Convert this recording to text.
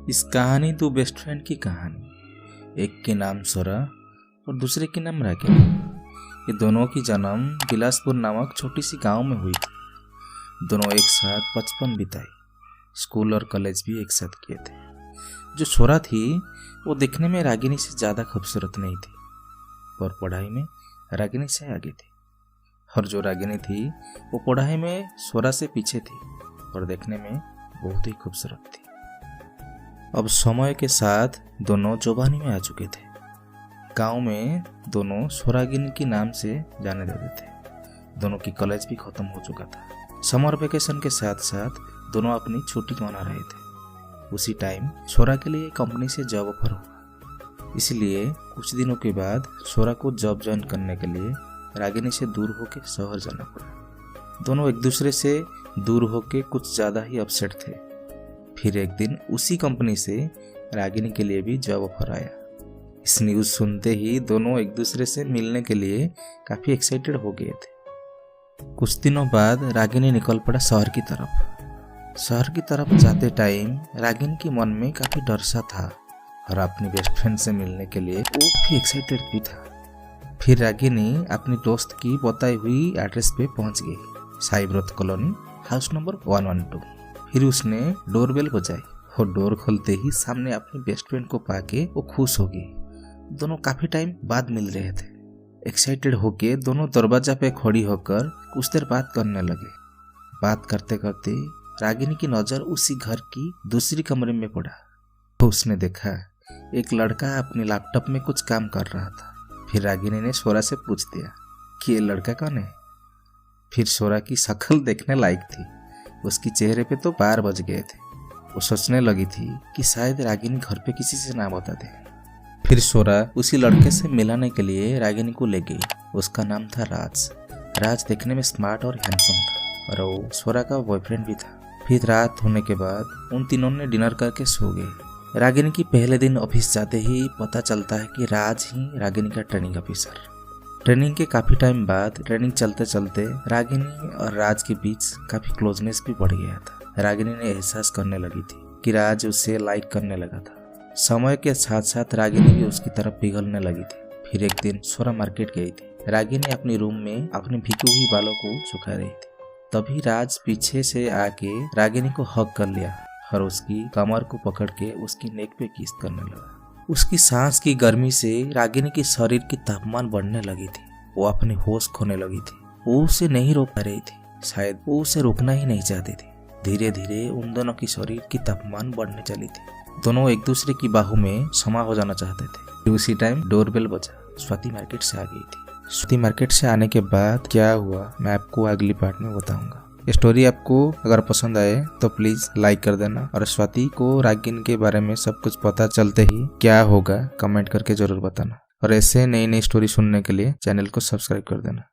इस कहानी दो बेस्ट फ्रेंड की कहानी। एक के नाम सोरा और दूसरे के नाम रागिनी। ये दोनों की जन्म बिलासपुर नामक छोटी सी गांव में हुई थी। दोनों एक साथ बचपन बिताई, स्कूल और कॉलेज भी एक साथ किए थे। जो सोरा थी वो दिखने में रागिनी से ज़्यादा खूबसूरत नहीं थी, पर पढ़ाई में रागिनी से आगे थी। और जो रागिनी थी वो पढ़ाई में सोरा से पीछे थी, और देखने में बहुत ही खूबसूरत थी। अब समय के साथ दोनों जवानी में आ चुके थे। गांव में दोनों सोरागिनी के नाम से जाने जाते थे। दोनों की कॉलेज भी खत्म हो चुका था। समर वेकेशन के साथ साथ दोनों अपनी छुट्टी मना रहे थे। उसी टाइम सोरा के लिए कंपनी से जॉब ऑफर हुआ, इसलिए कुछ दिनों के बाद सोरा को जॉब ज्वाइन करने के लिए रागिनी से दूर होकर शहर जाना पड़ा। दोनों एक दूसरे से दूर होकर कुछ ज़्यादा ही अपसेट थे। फिर एक दिन उसी कंपनी से रागिनी के लिए भी जॉब ऑफर आया। इस न्यूज़ सुनते ही दोनों एक दूसरे से मिलने के लिए काफ़ी एक्साइटेड हो गए थे। कुछ दिनों बाद रागिनी निकल पड़ा शहर की तरफ। शहर की तरफ जाते टाइम रागिनी के मन में काफ़ी डर सा था, और अपनी बेस्ट फ्रेंड से मिलने के लिए वो भी एक्साइटेड भी था। फिर रागिनी अपनी दोस्त की बताई हुई एड्रेस पे पहुंच गई, साई व्रत कॉलोनी, हाउस नंबर 112। फिर उसने डोरबेल बजाई और डोर खोलते ही सामने अपनी बेस्ट फ्रेंड को पाके वो खुश हो गई। दोनों काफी टाइम बाद मिल रहे थे। एक्साइटेड होके दोनों दरवाजा पे खड़ी होकर कुछ देर बात करने लगे। बात करते करते रागिनी की नजर उसी घर की दूसरी कमरे में पड़ा। तो उसने देखा एक लड़का अपने लैपटॉप में कुछ काम कर रहा था। फिर रागिनी ने सोरा से पूछ दिया कि ये लड़का कौन है। फिर सोरा की शक्ल देखने लायक थी। उसकी चेहरे पे तो बार बज गए थे। वो सोचने लगी थी कि शायद रागिनी घर पे किसी से ना बता दे। फिर सोरा उसी लड़के से मिलाने के लिए रागिनी को ले गई। उसका नाम था राज। राज देखने में स्मार्ट और हैंडसम था, और वो सोरा का बॉयफ्रेंड भी था। फिर रात होने के बाद उन तीनों ने डिनर करके सो गए। रागिनी की पहले दिन ऑफिस जाते ही पता चलता है कि राज ही रागिनी का ट्रेनिंग ऑफिसर। ट्रेनिंग के काफ़ी टाइम बाद ट्रेनिंग चलते चलते रागिनी और राज के बीच काफ़ी क्लोजनेस भी बढ़ गया था। रागिनी ने एहसास करने लगी थी कि राज उसे लाइक करने लगा था। समय के साथ साथ रागिनी भी उसकी तरफ पिघलने लगी थी। फिर एक दिन सोरा मार्केट गई थी। रागिनी अपनी रूम में अपने भीगी हुई बालों को सुखा रही थी। तभी राज पीछे से आके रागिनी को हग कर लिया और उसकी कमर को पकड़ के उसकी नेक पे किस करने लगा। उसकी सांस की गर्मी से रागिनी के शरीर की तापमान बढ़ने लगी थी। वो अपने होश खोने लगी थी। वो उसे नहीं रोक पा रही थी, शायद वो उसे रोकना ही नहीं चाहती थी। धीरे धीरे उन दोनों की शरीर की तापमान बढ़ने चली थी। दोनों एक दूसरे की बाहों में समा हो जाना चाहते थे। उसी टाइम डोरबेल बजा। स्वाति मार्केट से आ गई थी। स्वाति मार्केट से आने के बाद क्या हुआ मैं आपको अगली पार्ट में बताऊंगा। ये स्टोरी आपको अगर पसंद आए तो प्लीज लाइक कर देना, और स्वाति को रागिनी के बारे में सब कुछ पता चलते ही क्या होगा कमेंट करके जरूर बताना। और ऐसे नई नई स्टोरी सुनने के लिए चैनल को सब्सक्राइब कर देना।